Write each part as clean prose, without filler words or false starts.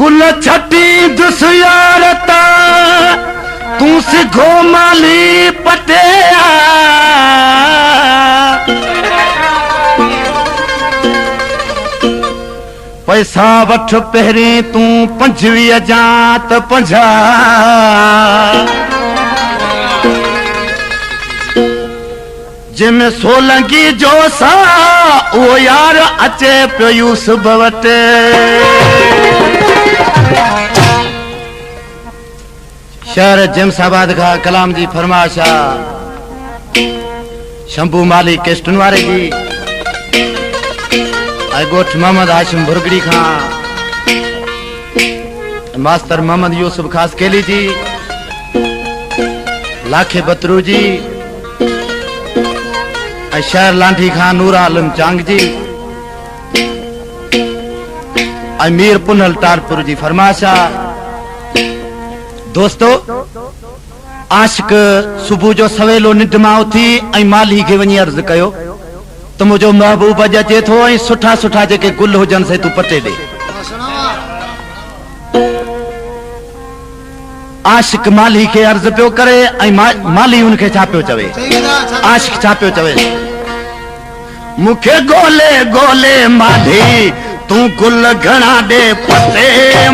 गुल छटी दुसियारता तू सिखो माली पटिया पैसा वठ पहिरीं तू 25 जात 50 जंहिंमें सोलंगी जो सा उहो यार अचे पियो यूसुफ वटि शहर जमसाबाद का कलाम जी फरमाइश शंभू माली केस्टन वारे जी गोठ मोहम्मद हाशिम भुरगड़ी खां मास्टर मोहम्मद यूसुफ खास केली जी लाखे बतरू जी शहर लांठी खां नूरा आलम चांग जी मीर पुनल टारपुर जी फरमाइश दोस्तों आशिक सुबह जो सवेलो निंड मां उथी माली के वही अर्ज कयो तो मुझो महबूब अचे थो सुठा सुठा जेके गुल हुजन से तू पटे दे आशिक माली के अर्ज पियो करे माली उनके छा पियो चवे आशिक छा पियो चवे मुखे गोले गोले माली तू गुल घना दे पते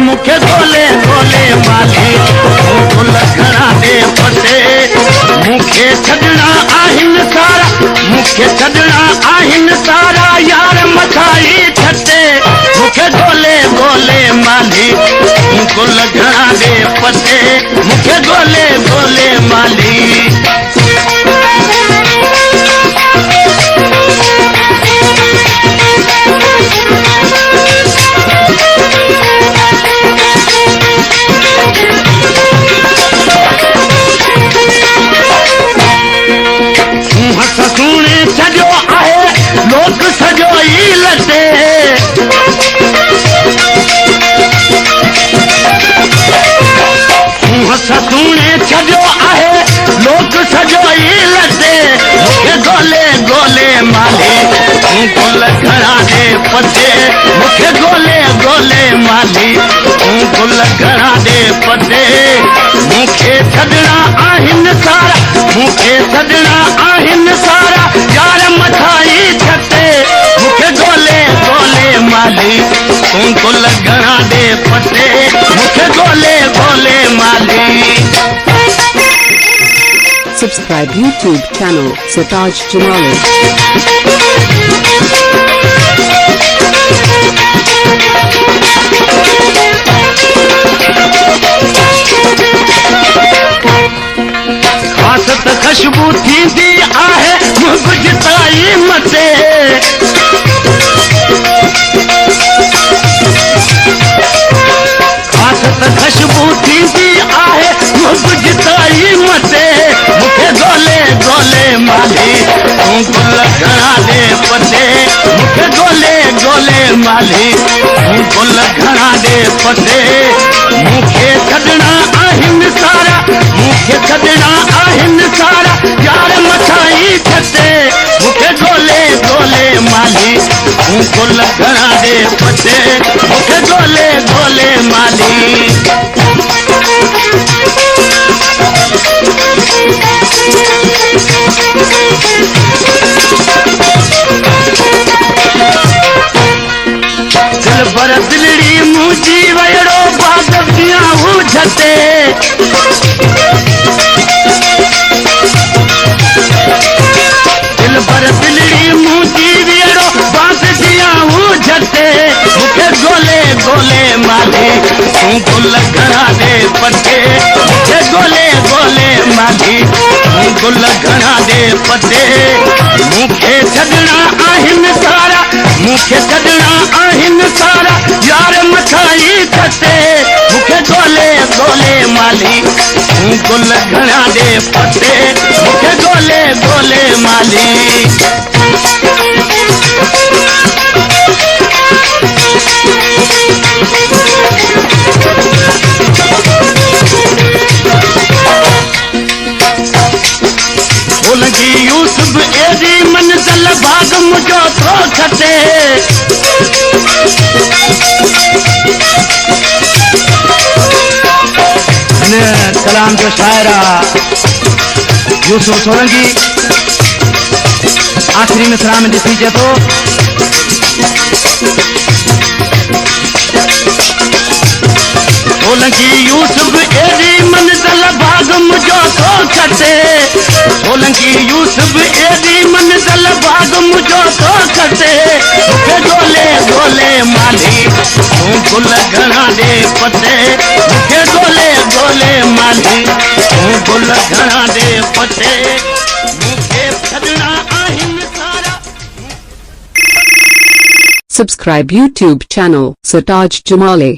मुखे गोले गोले माली तू गुल घना दे पते मुखे छडना आहिन सारा मुखे छडना आहिन सारा यार मथाई छटे मुखे गोले गोले माली तू गुल घना दे पते मुखे गोले गोले माली सुने सजो आहे लोक सजो ई लटे सुने सजो आहे लोक सजो ई लटे मुखे गोले गोले माली तू गुल घना दे पते मुखे गोले गोले माली तू गुल घना दे पते मुखे छडना आहिन सारा मुखे छडना आहिन सारा यार मथाई छटे मुखे गोले गोले माली तू गुल घना दे पते मुखे गोले गोले माली Subscribe YouTube channel Sitaj Jamali. खासत खुशबू थींदी आहे मुगजताई मते खासत खुशबू थींदी आहे मुगजताई मते मुखे गोले गोले माली तू गुल घना दे पते मुखे गोले गोले माली तू गुल घना दे पते मुखे छडना आहिन सारा मुखे छडना आहिन सारा यार मथाई छटे मुखे गोले गोले माली तू गुल घना दे पते मुखे गोले गोले माली दिल भर दिलड़ी मुंहिंजी वड़ो बाग दिया झटे दिल भर दिलड़ी मुंहिंजी वड़ो बाग दिया झटे मुखे गोले गोले माली तू गुल घना दे पटे मुखे गोले गोले माली तू गुल घना दे पटे मुखे छडना आहिन सारा मुखे छडना आहिन सारा यार मथाई छटे मुखे गोले गोले माली तूं गुल घणा दे पते मूंखे ॻोल्हे ॻोल्हे माली सोलंकी यूसुफ एडी मंज़िल भाग मुझो थो खटे कलाम जो शायर यूसुफ सोलंकी आखिरी मिसरा में ॾिसी तो सोलंकी यूसुफ एडी मंज़िल भाग मुझो थो खटे सोलंकी यूसुफ एडी मंज़िल भाग मुझो थो खटे मूंखे ॻोल्हे ॻोल्हे माली तूं गुल घणा दे पते मूंखे ॻोल्हे ॻोल्हे माली तूं गुल घणा दे पते मूंखे छॾणा आहिनि सारा Subscribe YouTube channel Sartaj Jamali.